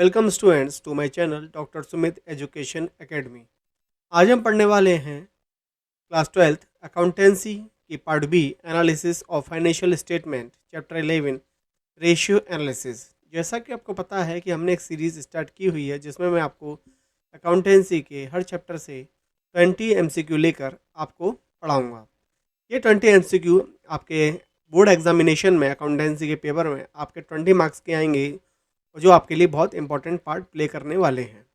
Welcome students to my channel doctor Sumit education academy. आज हम पढ़ने वाले हैं क्लास 12th अकाउंटेंसी की part B analysis of financial statement chapter 11 ratio analysis. जैसा कि आपको पता है कि हमने एक सीरीज़ स्टार्ट की हुई है जिसमें मैं आपको अकाउंटेंसी के हर चैप्टर से 20 एमसीक्यू लेकर आपको पढ़ाऊँगा। ये 20 एमसीक्यू आपके बोर्ड एग्जामिनेशन में अकाउंटेंसी के पेपर में आपके 20 मार्क्स के आएंगे, जो आपके लिए बहुत इंपॉर्टेंट पार्ट प्ले करने वाले हैं।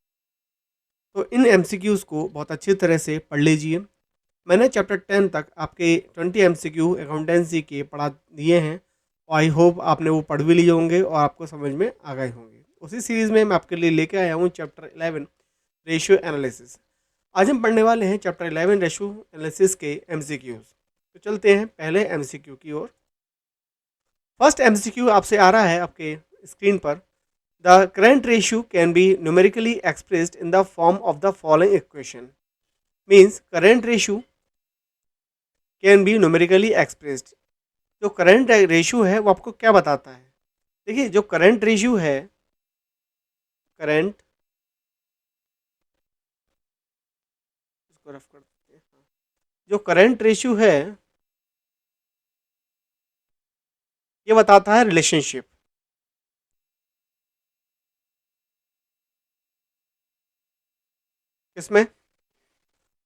तो इन एमसीक्यूज़ को बहुत अच्छी तरह से पढ़ लीजिए। मैंने चैप्टर 10 तक आपके 20 एमसीक्यू अकाउंटेंसी के पढ़ा दिए हैं और आई होप आपने वो पढ़ भी लिए होंगे और आपको समझ में आ गए होंगे। उसी सीरीज़ में मैं आपके लिए लेके आया हूँ चैप्टर 11 रेशियो एनालिसिस। आज हम पढ़ने वाले हैं चैप्टर 11 रेशियो एनालिसिस के एमसीक्यूज़। तो चलते हैं पहले एमसीक्यू की ओर। फर्स्ट एमसीक्यू आपसे आ रहा है आपके स्क्रीन पर। The current ratio can be numerically expressed in the form of the following equation. Means current ratio can be numerically expressed. जो करंट रेशियो है वो आपको क्या बताता है? देखिए, जो करंट रेशियो है, करंट, इसको रफ कर देते हैं। जो करंट रेशियो है ये बताता है रिलेशनशिप। किसमें?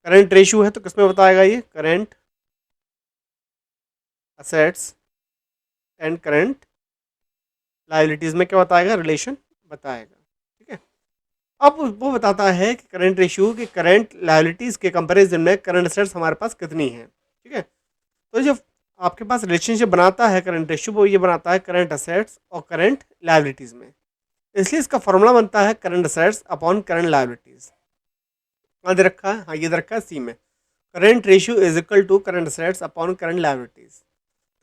करंट रेशियो है तो किसमें बताएगा ये? Current assets and current liabilities में क्या बताएगा? रिलेशन बताएगा। ठीक है। अब वो बताता है कि करंट रेशियो की करंट लायबिलिटीज के कंपैरिजन में करंट असेट्स हमारे पास कितनी है। ठीक है। तो जो आपके पास रिलेशनशिप बनाता है करंट रेशियो, वो ये बनाता है करंट असेट्स और करंट लायबिलिटीज में। इसलिए इसका फॉर्मूला बनता है current assets upon current liabilities. कहाँ दे रखा है? हाँ, ये दे रखा है सी में। Current ratio is equal to current assets upon current liabilities.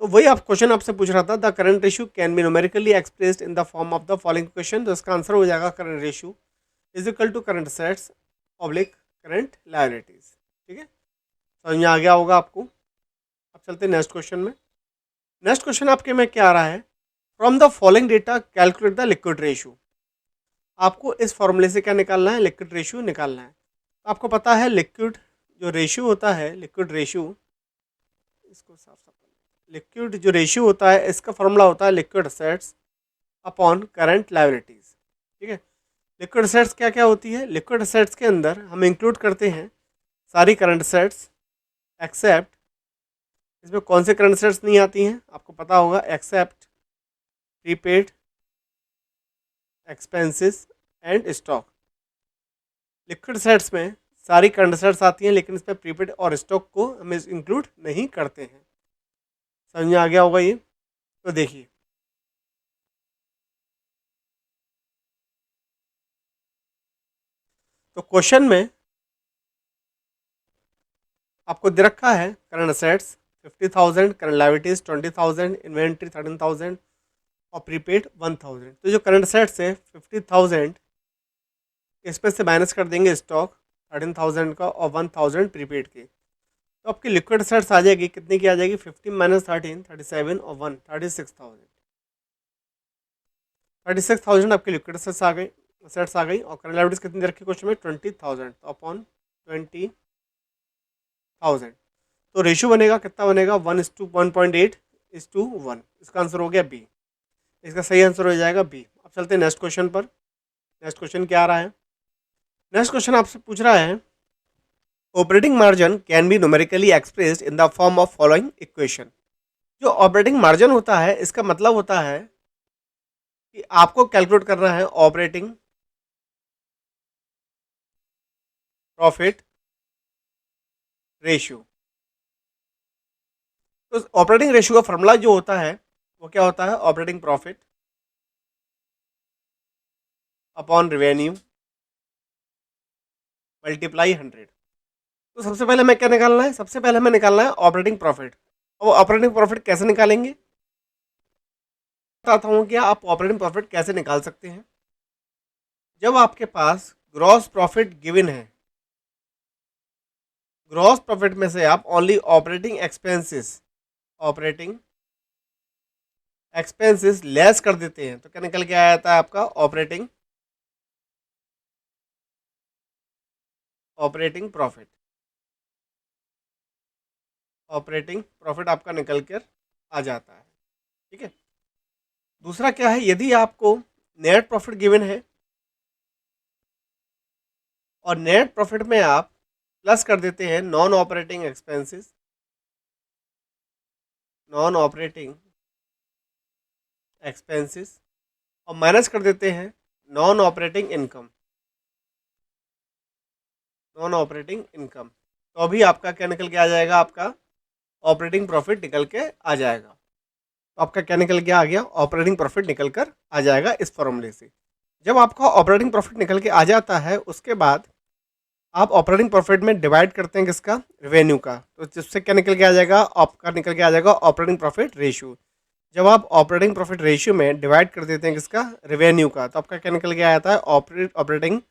तो वही आप क्वेश्चन आपसे पूछ रहा था, the current ratio can be numerically expressed in the form of the following question. तो इसका आंसर हो जाएगा current ratio is equal to current assets oblique current liabilities. ठीक है, समझ में आ गया होगा आपको। अब चलते हैं नेक्स्ट क्वेश्चन में। नेक्स्ट क्वेश्चन आपके में क्या आ रहा है? From the following data calculate the liquid ratio. आपको इस फॉर्मूले से क्या निकालना है? लिक्विड रेशियो निकालना है। आपको पता है लिक्विड जो रेशियो होता है, लिक्विड रेशियो, इसको साफ साफ, लिक्विड जो रेशियो होता है इसका फॉर्मूला होता है liquid assets upon current liabilities. ठीक है। लिक्विड असेट्स क्या क्या होती है? लिक्विड असेट्स के अंदर हम इंक्लूड करते हैं सारी करंट असेट्स, एक्सेप्ट, इसमें कौन से करंट असेट्स नहीं आती हैं आपको पता होगा? Except prepaid, expenses and stock. Liquid assets में सारी करंट असेट्स आती हैं, लेकिन इसमें प्रीपेड और स्टॉक को हम इंक्लूड नहीं करते हैं। समझ में आ गया होगा ये। तो देखिए, तो क्वेश्चन में आपको दे रखा है current assets 50,000, current liabilities 20,000, inventory 13,000 और प्रीपेड 1,000। तो जो करंट असेट्स है 50,000, इसमें से माइनस कर देंगे स्टॉक 13,000 का और 1,000 प्रीपेड के। तो आपकी लिक्विड असेट्स आ जाएगी, कितनी की आ जाएगी? 15 माइनस 13 37 और 1 36,000। 36,000 आपकी लिक्विड असेट्स आ गई, असेट्स आ गई। और करंट लायबिलिटीज कितनी दे रखी क्वेश्चन में? 20,000। तो अपॉन 20,000 तो रेशियो बनेगा, कितना बनेगा? 1:1.8:1। इसका आंसर हो गया बी। इसका सही आंसर हो जाएगा बी। अब चलते हैं नेक्स्ट क्वेश्चन पर। नेक्स्ट क्वेश्चन क्या आ रहा है? नेक्स्ट क्वेश्चन आपसे पूछ रहा है operating margin can be numerically expressed in the form of following equation. जो ऑपरेटिंग मार्जिन होता है इसका मतलब होता है कि आपको कैलकुलेट करना है ऑपरेटिंग प्रॉफिट रेशियो। तो ऑपरेटिंग रेशियो का फॉर्मूला जो होता है वो क्या होता है? Operating profit upon revenue multiply 100। तो सबसे पहले हमें क्या निकालना है? सबसे पहले हमें निकालना है ऑपरेटिंग प्रॉफिट। और ऑपरेटिंग प्रॉफिट कैसे निकालेंगे? बताता हूँ क्या आप ऑपरेटिंग प्रॉफिट कैसे निकाल सकते हैं। जब आपके पास ग्रॉस प्रॉफिट गिवन है, ग्रॉस प्रॉफिट में से आप ओनली ऑपरेटिंग एक्सपेंसेस लेस कर देते हैं, तो क्या निकल के आ जाता है आपका? Operating operating profit, operating profit आपका निकल कर आ जाता है। ठीक है। दूसरा क्या है, यदि आपको नेट प्रॉफिट गिवन है और नेट प्रॉफिट में आप प्लस कर देते हैं non operating expenses, non operating expenses, और माइनस कर देते हैं non operating income, non operating income, तो अभी आपका क्या निकल के आ जाएगा, आपका ऑपरेटिंग प्रॉफिट निकल के आ जाएगा। तो आपका क्या निकल के आ गया, ऑपरेटिंग प्रॉफिट निकल कर आ जाएगा इस फॉर्मूले से। जब आपका ऑपरेटिंग प्रॉफिट निकल के आ जाता है, उसके बाद आप ऑपरेटिंग प्रॉफिट में डिवाइड करते हैं किसका, रेवेन्यू का, तो जिससे क्या निकल के आ जाएगा, आपका निकल के आ जाएगा ऑपरेटिंग प्रॉफिट रेशियो। जब आप ऑपरेटिंग प्रॉफिट रेशियो में डिवाइड कर देते हैं किसका, रेवेन्यू का, तो आपका क्या निकल के आया था, ऑपरेटिंग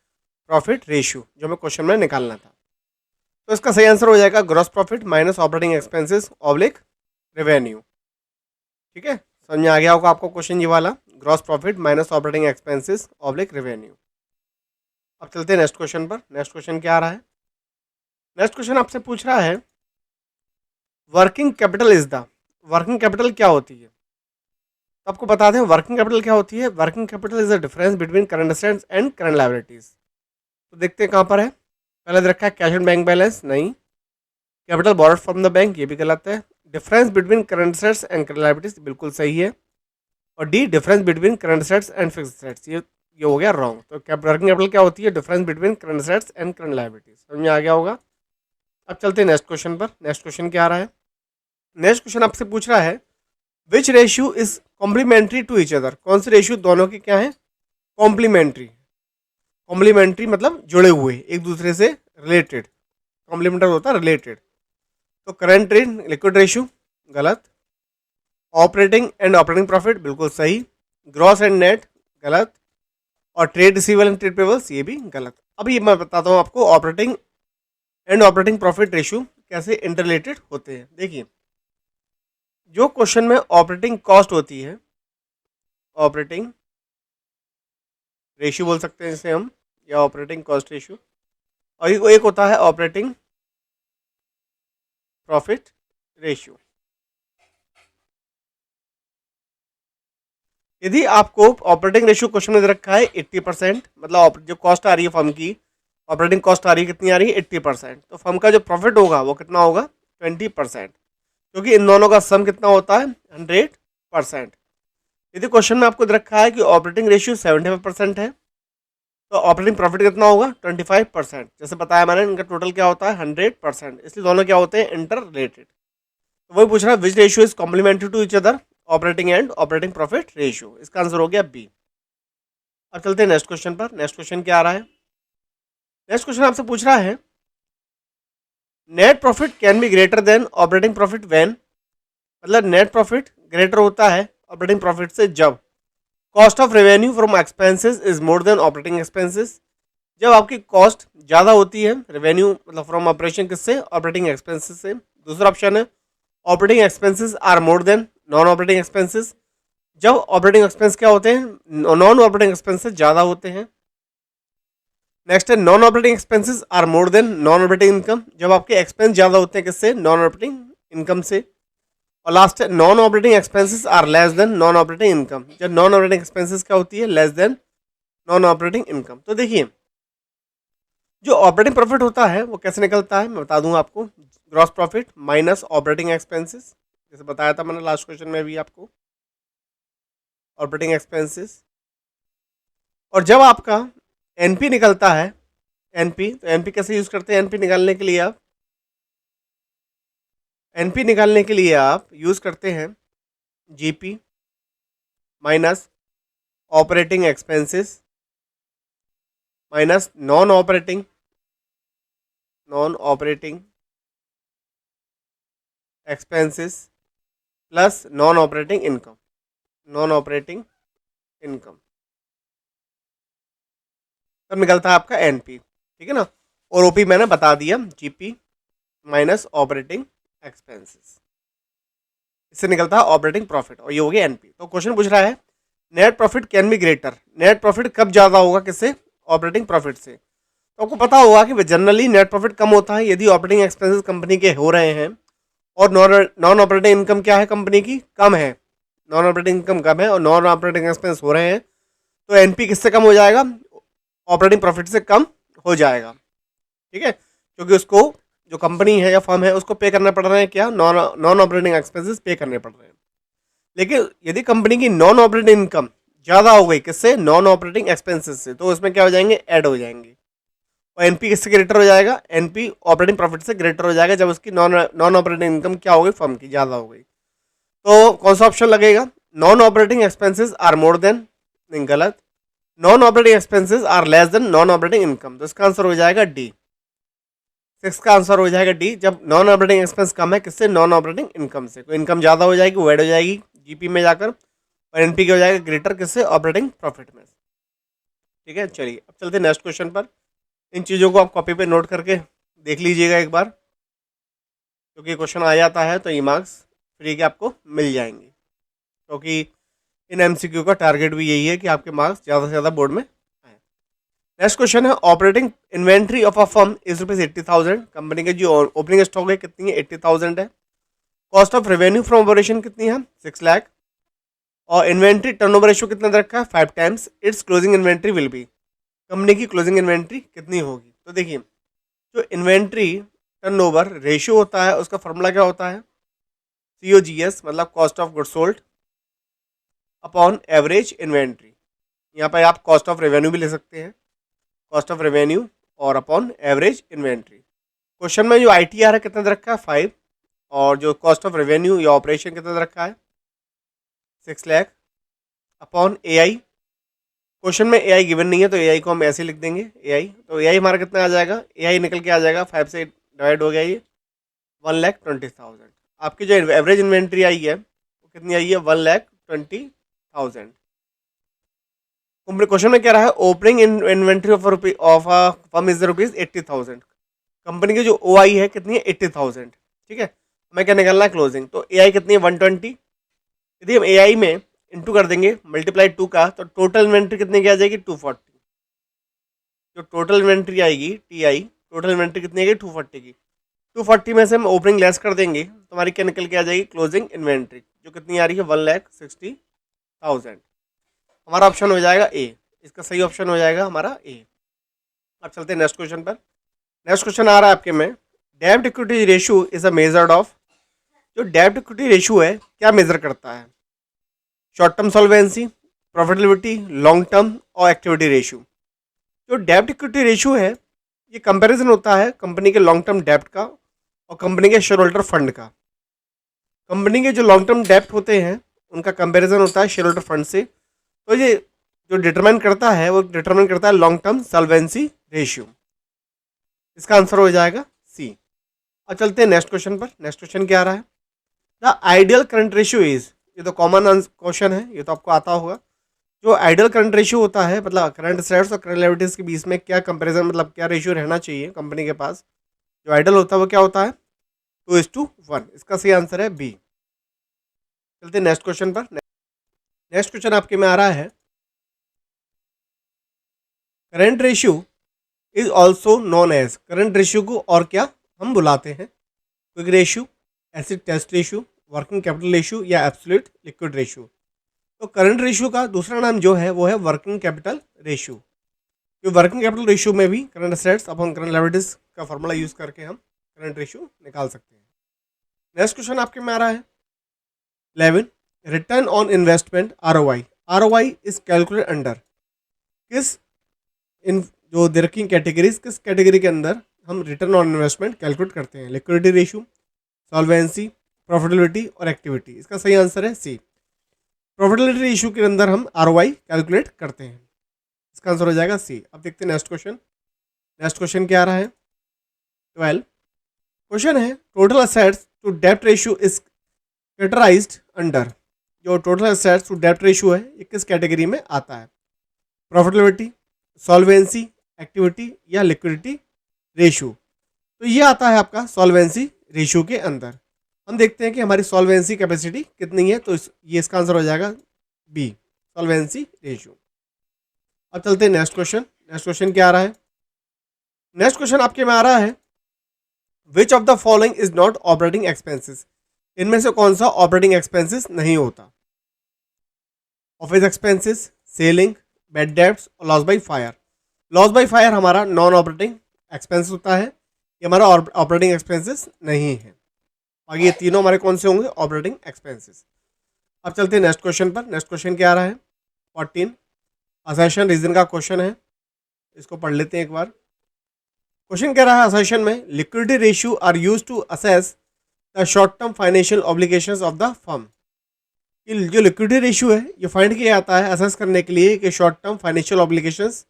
प्रॉफिट रेशियो, जो हमें क्वेश्चन में निकालना था। तो इसका सही आंसर हो जाएगा gross profit minus operating expenses oblique revenue. ठीक है, समझ में आ गया होगा आपको क्वेश्चन ये वाला, gross profit minus operating expenses oblique revenue. अब चलते हैं नेक्स्ट क्वेश्चन पर। नेक्स्ट क्वेश्चन क्या आ रहा है, नेक्स्ट क्वेश्चन आपसे पूछ रहा है working capital is the, working capital क्या होती है। तो आपको बता दें वर्किंग कैपिटल क्या होती है। Working capital is the difference between current assets and current liabilities. तो देखते हैं कहाँ पर है। पहले दे रखा है कैश एंड बैंक बैलेंस, नहीं। Capital borrowed from the bank, ये भी गलत है। Difference between current assets and current liabilities, बिल्कुल सही है। और D difference between current assets and fixed assets, ये हो गया रॉन्ग। तो वर्किंग कैपिटल क्या होती है, difference between current assets and current liabilities. समझ में आ गया होगा। अब चलते हैं नेक्स्ट क्वेश्चन पर। नेक्स्ट क्वेश्चन क्या आ रहा है, नेक्स्ट क्वेश्चन आपसे पूछ रहा है which ratio is complementary to each other. कौन से रेशियो दोनों के क्या है, कॉम्प्लीमेंट्री। कॉम्प्लीमेंट्री मतलब जुड़े हुए, एक दूसरे से रिलेटेड। कॉम्प्लीमेंटर होता है रिलेटेड। तो करंट ट्रेड लिक्विड रेशियो, गलत। ऑपरेटिंग एंड ऑपरेटिंग प्रॉफिट, बिल्कुल सही। ग्रॉस एंड नेट, गलत। और trade receivable and trade payables, ये भी गलत। अभी मैं बताता हूँ आपको operating and operating profit ratio कैसे इंटरलेटेड होते हैं। देखिए, जो क्वेश्चन में ऑपरेटिंग कॉस्ट होती है, ऑपरेटिंग रेशियो बोल सकते हैं इसे हम, या ऑपरेटिंग कॉस्ट रेशियो, और एक होता है ऑपरेटिंग प्रॉफिट रेशियो। यदि आपको ऑपरेटिंग रेशियो क्वेश्चन में दे रखा है 80%, मतलब जो कॉस्ट आ रही है फर्म की, ऑपरेटिंग कॉस्ट आ रही है, कितनी आ रही है, 80%, तो फर्म का जो प्रॉफिट होगा वो कितना होगा, 20%, क्योंकि इन दोनों का सम कितना होता है, 100%। यदि क्वेश्चन में आपको दे रखा है कि ऑपरेटिंग रेशियो 75% है, तो ऑपरेटिंग प्रॉफिट कितना होगा, 25%। जैसे बताया मैंने, इनका टोटल क्या होता है, 100%, इसलिए दोनों क्या होते हैं, इंटर रिलेटेड। तो वही पूछ रहा है which ratio is complementary to each other, operating and operating profit ratio. इसका आंसर हो गया बी। अब चलते हैं नेक्स्ट क्वेश्चन पर। नेक्स्ट क्वेश्चन क्या आ रहा है, नेक्स्ट क्वेश्चन आपसे पूछ रहा है net profit can be greater than operating profit when, मतलब नेट प्रॉफिट ग्रेटर होता है ऑपरेटिंग प्रॉफिट से जब cost of revenue from expenses is more than operating expenses, जब आपकी कॉस्ट ज़्यादा होती है रेवेन्यू मतलब फ्रॉम ऑपरेशन किससे, ऑपरेटिंग एक्सपेंसेस से। दूसरा ऑप्शन है operating expenses are more than non operating expenses, जब ऑपरेटिंग एक्सपेंस क्या होते हैं, नॉन ऑपरेटिंग एक्सपेंसेस ज़्यादा होते हैं। नेक्स्ट है non operating expenses are more than non operating income, जब आपके एक्सपेंस ज़्यादा होते हैं किससे, नॉन ऑपरेटिंग इनकम से। और लास्ट है non operating expenses are less than non operating income, जब नॉन ऑपरेटिंग एक्सपेंसेस क्या होती है, less than non operating income. तो देखिए, जो ऑपरेटिंग प्रॉफिट होता है वो कैसे निकलता है, मैं बता दूंगा आपको। Gross profit minus operating expenses, जैसे बताया था मैंने लास्ट क्वेश्चन में भी आपको, ऑपरेटिंग एक्सपेंसेस। और जब आपका एनपी निकलता है, एनपी, तो एनपी कैसे यूज करते हैं, एनपी निकालने के लिए आप, एनपी निकालने के लिए आप यूज करते हैं GP minus operating expenses minus non operating expenses plus non operating income, non operating income, तब निकलता है आपका एनपी। ठीक है ना। और ओपी मैंने बता दिया, जीपी माइनस ऑपरेटिंग एक्सपेंसेस, इससे निकलता है ऑपरेटिंग प्रॉफिट, और ये हो गया एनपी। तो क्वेश्चन पूछ रहा है net profit can be greater, net profit कब ज़्यादा होगा किससे, ऑपरेटिंग प्रॉफिट से। तो आपको पता होगा कि जनरली नेट प्रॉफिट कम होता है यदि ऑपरेटिंग एक्सपेंसेस कंपनी के हो रहे हैं और नॉन ऑपरेटिंग इनकम क्या है कंपनी की, कम है। नॉन ऑपरेटिंग इनकम कम है और नॉन ऑपरेटिंग एक्सपेंस हो रहे हैं, तो एनपी किससे कम हो जाएगा, ऑपरेटिंग प्रॉफिट से कम हो जाएगा। ठीक है, क्योंकि उसको जो कंपनी है या फर्म है उसको पे करना पड़ रहे हैं क्या, नॉन ऑपरेटिंग एक्सपेंसेस पे करने पड़ रहे हैं। लेकिन यदि कंपनी की नॉन ऑपरेटिंग इनकम ज़्यादा हो गई किससे, नॉन ऑपरेटिंग एक्सपेंसेस से, तो उसमें क्या हो जाएंगे, ऐड हो जाएंगे। और एनपी किससे ग्रेटर हो जाएगा, एनपी ऑपरेटिंग प्रॉफिट से ग्रेटर हो जाएगा जब उसकी नॉन ऑपरेटिंग इनकम क्या हो गई, फर्म की ज़्यादा हो गई। तो कौन सा ऑप्शन लगेगा, non operating expenses are more than, नहीं गलत, non operating expenses are less than non operating income, तो इसका आंसर हो जाएगा डी। 6 का आंसर हो जाएगा डी, जब नॉन ऑपरेटिंग एक्सपेंस कम है किससे, नॉन ऑपरेटिंग इनकम से। कोई इनकम ज़्यादा हो जाएगी वो ऐड हो जाएगी जीपी में जाकर, और एनपी की हो जाएगा ग्रेटर किससे, ऑपरेटिंग प्रॉफिट में। ठीक है, चलिए अब चलते हैं नेक्स्ट क्वेश्चन पर। इन चीज़ों को आप कॉपी पे नोट करके देख लीजिएगा एक बार, क्योंकि क्वेश्चन आ जाता है तो ये मार्क्स फ्री के आपको मिल जाएंगे, क्योंकि इन एमसीक्यू का टारगेट भी यही है कि आपके मार्क्स ज़्यादा से ज़्यादा बोर्ड में आए। नेक्स्ट क्वेश्चन है, operating inventory of a firm is ₹80,000। Company के जो ओपनिंग स्टॉक है कितनी है, 80,000 है। Cost of revenue from operation कितनी है, 6 लाख। और इन्वेंट्री टर्नओवर रेशियो कितना दे रखा है, 5 times it's closing inventory will be. Company की क्लोजिंग इन्वेंट्री कितनी होगी, तो देखिए जो इन्वेंट्री टर्नओवर रेशियो होता है उसका फॉर्मूला क्या होता है, COGS, मतलब cost of goods sold upon average inventory. यहाँ पर आप कॉस्ट ऑफ रेवेन्यू भी ले सकते हैं, कॉस्ट ऑफ रेवेन्यू और अपॉन एवरेज इन्वेंट्री। क्वेश्चन में जो ITR है कितना दे रखा है, 5, और जो कॉस्ट ऑफ रेवेन्यू या ऑपरेशन कितना दे रखा है, 6 लाख अपॉन AI। क्वेश्चन में AI गिवन नहीं है तो AI को हम ऐसे लिख देंगे AI, तो AI हमारा कितना आ जाएगा, AI निकल के आ जाएगा 5 से डिवाइड हो गया ये 1,20,000। आपकी जो एवरेज इन्वेंट्री आई है वो कितनी आई है, 1,20,000। क्वेश्चन में क्या रहा है, opening inventory of a firm is ₹80,000। Company की जो OI है कितनी है, 80,000। ठीक है, हमें क्या निकलना है, क्लोजिंग। तो AI कितनी है, 120। यदि हम AI में इंटू कर देंगे मल्टीप्लाई 2 का, तो टोटल इन्वेंट्री कितनी की आ जाएगी, 240। जो टोटल इन्वेंट्री आएगी TI, टोटल इन्वेंट्री कितनी आएगी, 240 की। 240 में से हम ओपनिंग लेस कर देंगे तो हमारी क्या निकल के आ जाएगी, क्लोजिंग इन्वेंट्री, जो कितनी आ रही है, 1,60,000। हमारा ऑप्शन हो जाएगा ए, इसका सही ऑप्शन हो जाएगा हमारा ए। अब चलते हैं नेक्स्ट क्वेश्चन पर। नेक्स्ट क्वेश्चन आ रहा है आपके में, डेब्ट equity ratio is a measured of. जो डेब्ट इक्विटी रेशियो है क्या मेजर करता है, short term solvency, profitability, long term और एक्टिविटी रेशियो। जो डेब्ट इक्विटी रेशियो है ये कंपैरिजन होता है कंपनी के लॉन्ग टर्म डेब्ट का और कंपनी के शेयर होल्डर फंड का। कंपनी के जो लॉन्ग टर्म डेब्ट होते हैं उनका कंपैरिजन होता है शेयर होल्डर फंड से, तो ये जो डिटरमाइन करता है वो डिटरमाइन करता है लॉन्ग टर्म सॉल्वेंसी रेशियो। इसका आंसर हो जाएगा सी। अब चलते हैं नेक्स्ट क्वेश्चन पर। नेक्स्ट क्वेश्चन क्या आ रहा है, the ideal current ratio is, ये तो कॉमन क्वेश्चन है, ये तो आपको आता होगा। जो आइडियल करंट रेशियो होता है, मतलब करंट एसेट्स और करंट लायबिलिटीज के बीच में क्या कंपैरिजन, मतलब क्या रेशियो रहना चाहिए कंपनी के पास, जो आइडियल होता है वो क्या होता है, 2:1। इसका सही आंसर है बी। चलते हैं नेक्स्ट क्वेश्चन पर। नेक्स्ट क्वेश्चन आपके में आ रहा है, current ratio is also known as, current ratio को और क्या हम बुलाते हैं, quick ratio, acid test ratio, working capital ratio या एब्सोल्यूट लिक्विड रेशियो। तो करंट रेशियो का दूसरा नाम जो है वो है वर्किंग कैपिटल रेशियो। तो वर्किंग कैपिटल रेशियो में भी current assets upon current liabilities का फॉर्मूला यूज करके हम करंट रेशियो निकाल सकते हैं। नेक्स्ट क्वेश्चन आपके में आ रहा है 11, return on investment ROI। ROI is calculate under, किस इन जो दे रखी कैटेगरीज, किस कैटेगरी के अंदर हम रिटर्न ऑन इन्वेस्टमेंट कैलकुलेट करते हैं, लिक्विडिटी रेशियो, सॉल्वेंसी, प्रॉफिटेबिलिटी और एक्टिविटी। इसका सही आंसर है सी। प्रॉफिटेबिलिटी रेशियो के अंदर हम ROI कैलकुलेट करते हैं, इसका आंसर हो जाएगा सी। अब देखते हैं नेक्स्ट क्वेश्चन। नेक्स्ट क्वेश्चन क्या आ रहा है, 12 क्वेश्चन है, टोटल असेट्स टू डेब्ट रेशियो इज कैटेगराइज्ड अंडर। जो टोटल असेट्स टू डेब्ट रेशियो है ये किस कैटेगरी में आता है, प्रॉफिटेबिलिटी, सॉल्वेंसी, एक्टिविटी या लिक्विडिटी रेशियो। तो ये आता है आपका सॉल्वेंसी रेशियो के अंदर। हम देखते हैं कि हमारी सॉल्वेंसी कैपेसिटी कितनी है, तो ये इसका आंसर हो जाएगा बी, सॉल्वेंसी रेशियो। अब चलते हैं नेक्स्ट क्वेश्चन। नेक्स्ट क्वेश्चन क्या आ रहा है, नेक्स्ट क्वेश्चन आपके में आ रहा है, which of the following is not operating expenses, इनमें से कौन सा ऑपरेटिंग एक्सपेंसेस नहीं होता? Office expenses, selling, bad debts और loss by fire. Loss by fire हमारा नॉन ऑपरेटिंग एक्सपेंस होता है, ये हमारा ऑपरेटिंग एक्सपेंसेस नहीं है। और ये तीनों हमारे कौन से होंगे? Operating expenses. अब चलते हैं नेक्स्ट क्वेश्चन पर। नेक्स्ट क्वेश्चन क्या आ रहा है? 14 असर्शन रीजन का क्वेश्चन है, इसको पढ़ लेते हैं एक बार। क्वेश्चन कह रहा है असर्शन में liquidity ratio are use to assess the short term financial obligations of the firm. जो लिक्विडिटी रेशियो है ये फाइंड किया जाता है असेस करने के लिए कि short term financial obligations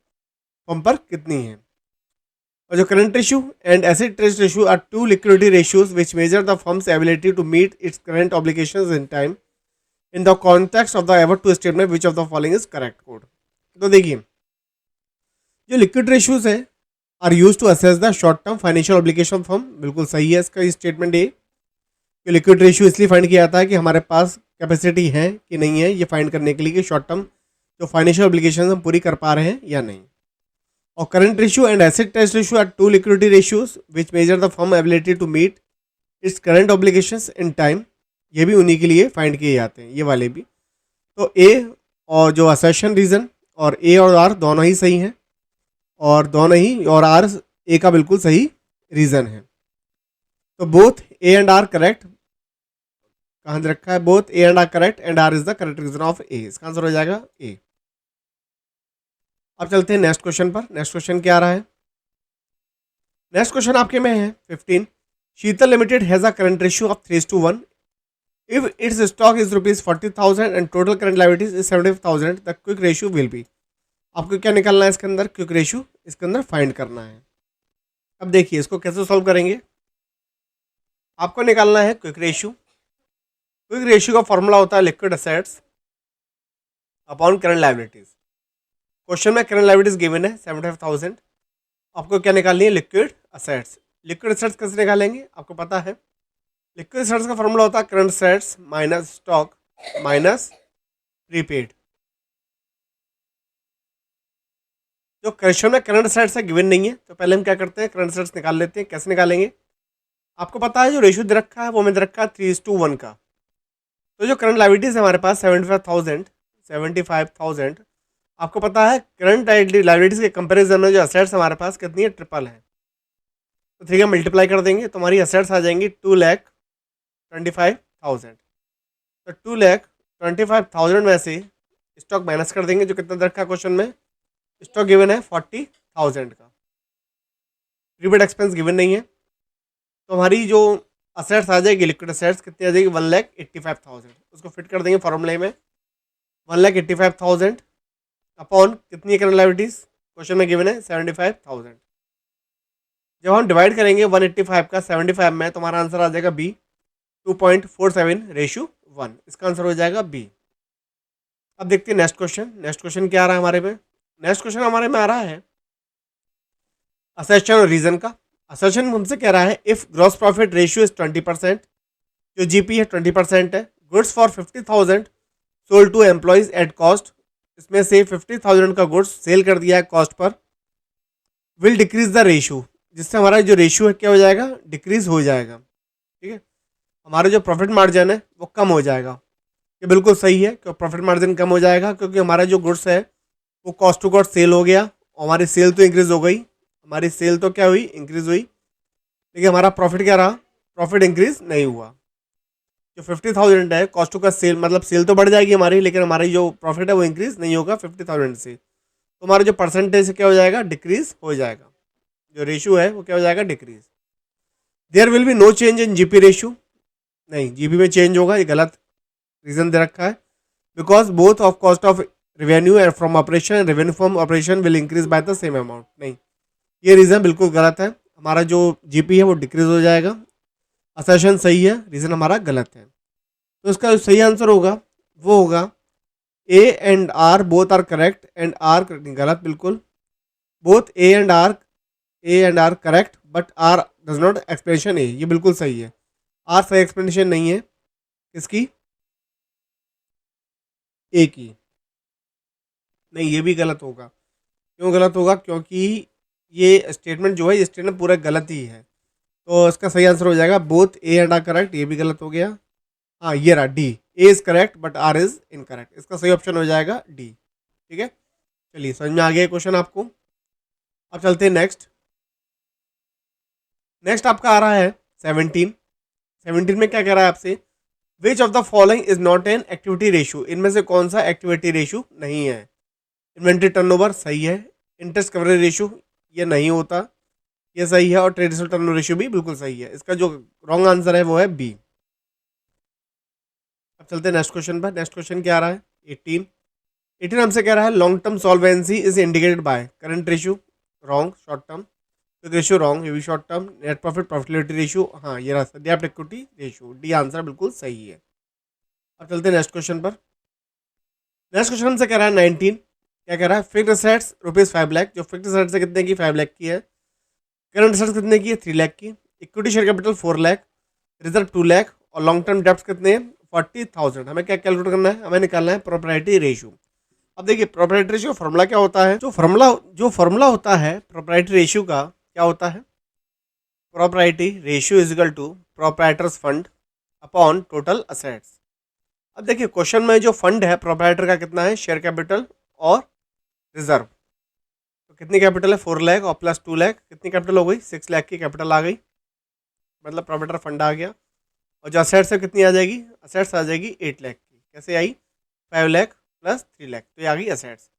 firm पर कितनी है। और जो करंट रेशियो एंड एसेट ट्रेस ratio are two liquidity ratios which measure the firm's ability to meet its current obligations in time in the context of the above two statement which of the following is correct code. तो देखिए, जो liquid ratios है are use to assess the short term financial obligation firm, बिल्कुल सही है इसका statement. ये कि लिक्विड रेशियो इसलिए फाइंड किया जाता है कि हमारे पास कैपेसिटी है कि नहीं है, ये फाइंड करने के लिए कि शॉर्ट टर्म जो फाइनेंशियल ऑब्लिगेशन हम पूरी कर पा रहे हैं या नहीं। और current ratio and acid test ratio are two liquidity ratios which measure the firm ability to meet its current obligations in time, ये भी उन्हीं के लिए फाइंड किए जाते हैं, ये वाले भी। तो ए और जो असर्शन रीजन और ए और आर दोनों ही सही हैं, और दोनों ही और आर ए का बिल्कुल सही रीजन है। तो both A and R correct, कहाँ रखा है? Both A and R correct and R is the correct reason of A, इसका आंसर हो जाएगा ए। अब चलते हैं नेक्स्ट क्वेश्चन पर। नेक्स्ट क्वेश्चन क्या आ रहा है? नेक्स्ट क्वेश्चन आपके में है 15 Sheetal limited has a current ratio of 3:1 if its stock is rupees 40,000 and total current liabilities is 75,000 the quick ratio will be. आपको क्या निकालना है इसके अंदर? क्विक रेशियो इसके अंदर फाइंड करना है। अब देखिए इसको कैसे सॉल्व करेंगे। आपको निकालना है क्विक रेशियो। क्विक रेशियो का फॉर्मूला होता है liquid assets upon current liabilities. Question में करंट लाइबिलिटीज गिवन है 75,000, आपको क्या निकालनी है? Liquid assets. लिक्विड असेट्स कैसे निकालेंगे आपको पता है। लिक्विड असेट्स का फॉर्मूला होता है current assets minus stock minus prepaid. जो क्वेश्चन में करंट असेट्स है गिवन नहीं है, तो पहले हम क्या करते हैं? करंट असेट्स निकाल लेते हैं। कैसे निकालेंगे? आपको पता है जो रेशियो दे रखा है वो हमें दे रखा है 3:1 का। तो जो करंट लाइबिलिटीज है हमारे पास 75,000, आपको पता है करंट लाइबिलिटीज के कंपैरिजन में जो असेट्स हमारे पास कितनी है? ट्रिपल है। तो 3 का मल्टीप्लाई कर देंगे तो हमारी असेट्स आ जाएंगी 2,25,000। तो 2,25,000 में से स्टॉक माइनस कर देंगे, जो कितना दे रखा है क्वेश्चन में? स्टॉक गिवन है 40,000 का। प्रीपेड एक्सपेंस गिवन नहीं है, तो हमारी जो असेट्स आ जाएगी लिक्विड असेट्स कितनी आ जाएगी? 1,85,000। उसको फिट कर देंगे फॉर्मूले में। 1,85,000 अपॉन कितनी है करंट लाइबिलिटीज? क्वेश्चन में गिवन है 75,000। जब हम डिवाइड करेंगे 185 का 75 में तो हमारा आंसर आ जाएगा बी, 2.47:1। इसका आंसर हो जाएगा बी। अब देखते हैं नेक्स्ट क्वेश्चन। नेक्स्ट क्वेश्चन क्या आ रहा है हमारे में? नेक्स्ट क्वेश्चन हमारे में आ रहा है असर्शन और रीजन का। असर्शन हमसे कह रहा है if gross profit ratio is 20%, जो जीपी है 20% है, goods for 50,000 sold to employees at cost, इसमें से 50,000 का गुड्स सेल कर दिया है cost per, will decrease the ratio, जिससे हमारा जो रेशियो है क्या हो जाएगा? डिक्रीज हो जाएगा। ठीक है, हमारा जो प्रॉफिट मार्जिन है वो कम हो जाएगा। ये बिल्कुल सही है कि प्रॉफिट मार्जिन कम हो जाएगा, क्योंकि हमारा जो गुड्स है वो कॉस्ट टू कॉस्ट सेल हो गया और हमारी सेल तो इंक्रीज हो गई। हमारी सेल तो क्या हुई? इंक्रीज हुई, लेकिन हमारा प्रॉफिट क्या रहा? प्रॉफिट इंक्रीज नहीं हुआ। जो 50,000 है कॉस्ट टू कॉस्ट सेल, मतलब सेल तो बढ़ जाएगी हमारी, लेकिन हमारी जो प्रॉफिट है वो इंक्रीज नहीं होगा 50,000 से। तो हमारा जो परसेंटेज क्या हो जाएगा? डिक्रीज हो जाएगा। जो रेशियो है वो क्या हो जाएगा? Decrease. There will be no change in GP ratio, नहीं जीपी में चेंज होगा, ये गलत रीजन दे रखा है। Because both of cost of revenue and from operation and revenue from operation will increase by the same amount, नहीं, ये रीज़न बिल्कुल गलत है। हमारा जो जीपी है वो डिक्रीज हो जाएगा। असर्शन सही है, रीज़न हमारा गलत है। तो इसका जो सही आंसर होगा वो होगा A and R both are correct and R गलत बिल्कुल। Both A and R correct but R does not explanation A, ये बिल्कुल सही है। आर सही एक्सप्लेनेशन नहीं है किसकी? ए की। नहीं, ये भी गलत होगा। क्यों गलत होगा? क्योंकि ये स्टेटमेंट जो है, ये स्टेटमेंट पूरा गलत ही है। तो इसका सही आंसर हो जाएगा both A and R correct, ये भी गलत हो गया। हाँ ये रहा D, A is correct but R is incorrect, इसका सही ऑप्शन हो जाएगा डी। ठीक है, चलिए समझ में आ गया क्वेश्चन आपको। अब चलते हैं नेक्स्ट। नेक्स्ट आपका आ रहा है 17। 17 में क्या कह रहा है आपसे, विच of the following is not an activity ratio, इनमें से कौन सा एक्टिविटी रेशियो नहीं है। इन्वेंट्री टर्नओवर सही है, इंटरेस्ट कवरेज रेशियो ये नहीं होता, ये सही है, और ट्रेडिशनल टर्नओवर रेशियो भी बिल्कुल सही है। इसका जो रॉन्ग आंसर है वो है बी। अब चलते हैं नेक्स्ट क्वेश्चन पर। नेक्स्ट क्वेश्चन क्या आ रहा है 18। 18 हमसे कह रहा है long term solvency is indicated by current ratio, wrong. Short term quick ratio, wrong, ये भी short term. Net profit profitability ratio, हाँ ये रहा डेब्ट इक्विटी रेशियो, डी आंसर बिल्कुल सही है। अब चलते हैं नेक्स्ट क्वेश्चन पर। नेक्स्ट क्वेश्चन हमसे कह रहा है 19। क्या कह रहा है, फिक्स्ड असेट्स ₹5 लाख, जो फिक्स्ड असेट्स है कितने की, 5 लाख की है। करंट असेट्स कितने की है, 3 लाख की। Equity share capital 4 lakh, reserve 2 lakh, और लॉन्ग टर्म डेप्ट कितने हैं, 40,000। हमें क्या कैलकुलेट करना है, हमें निकालना है प्रोप्राइटरी रेशियो। अब देखिए प्रोप्राइटरी रेशियो फॉर्मूला क्या होता है, जो फॉर्मूला होता है प्रोप्राइटरी रेशियो का, क्या होता है, proprietary ratio is equal to proprietors fund upon total assets. अब देखिए क्वेश्चन में जो फंड है प्रोप्राइटर का कितना है, शेयर कैपिटल और रिजर्व। तो कितनी कैपिटल है, 4 लाख, और प्लस 2 लाख, कितनी कैपिटल हो गई, 6 लाख की कैपिटल आ गई, मतलब प्रोप्राइटर फंड आ गया। और जो असेट्स है कितनी आ जाएगी, असेट्स आ जाएगी 8 लाख की। कैसे आई, 5 लाख प्लस 3 लाख, तो ये आ गई असेट्स।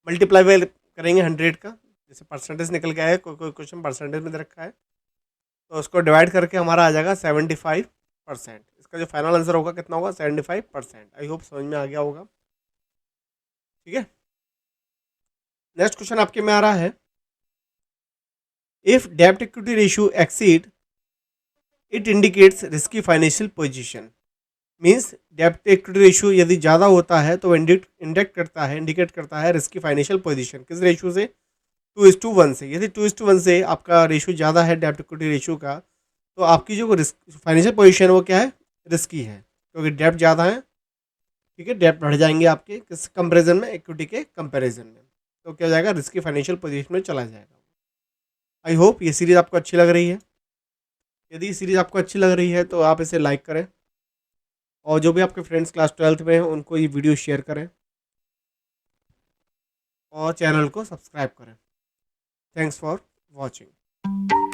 मल्टीप्लाई बाय करेंगे 100 का, जैसे परसेंटेज निकल के आया, कोई कोई क्वेश्चन परसेंटेज में दे रखा है, तो उसको डिवाइड करके हमारा आ जाएगा 75%। इसका जो फाइनल आंसर होगा कितना होगा, 75%। आई होप समझ में आ गया होगा। ठीक है, नेक्स्ट क्वेश्चन आपके में आ रहा है, इफ डेब्ट equity ratio exceed it indicates risky financial position. Means डेब्ट इक्विटी रेशियो यदि ज़्यादा होता है तो इंडिकेट करता है रिस्की फाइनेंशियल पोजीशन। किस रेशियो से, 2:1 से। यदि 2:1 से आपका रेशियो ज़्यादा है डेब्ट इक्विटी रेशियो का, तो आपकी जो फाइनेंशियल पोजीशन है वो क्या है, रिस्की है, क्योंकि डेब्ट ज़्यादा है। ठीक है, डेब्ट बढ़ जाएंगे आपके किस कंपेरिजन में, इक्विटी के कंपेरिजन में, तो क्या हो जाएगा, रिस्की फाइनेंशियल पोजीशन में चला जाएगा। आई होप ये सीरीज़ आपको अच्छी लग रही है। यदि ये सीरीज़ आपको अच्छी लग रही है तो आप इसे लाइक करें, और जो भी आपके फ्रेंड्स क्लास 12th में हैं उनको ये वीडियो शेयर करें, और चैनल को सब्सक्राइब करें। Thanks for watching.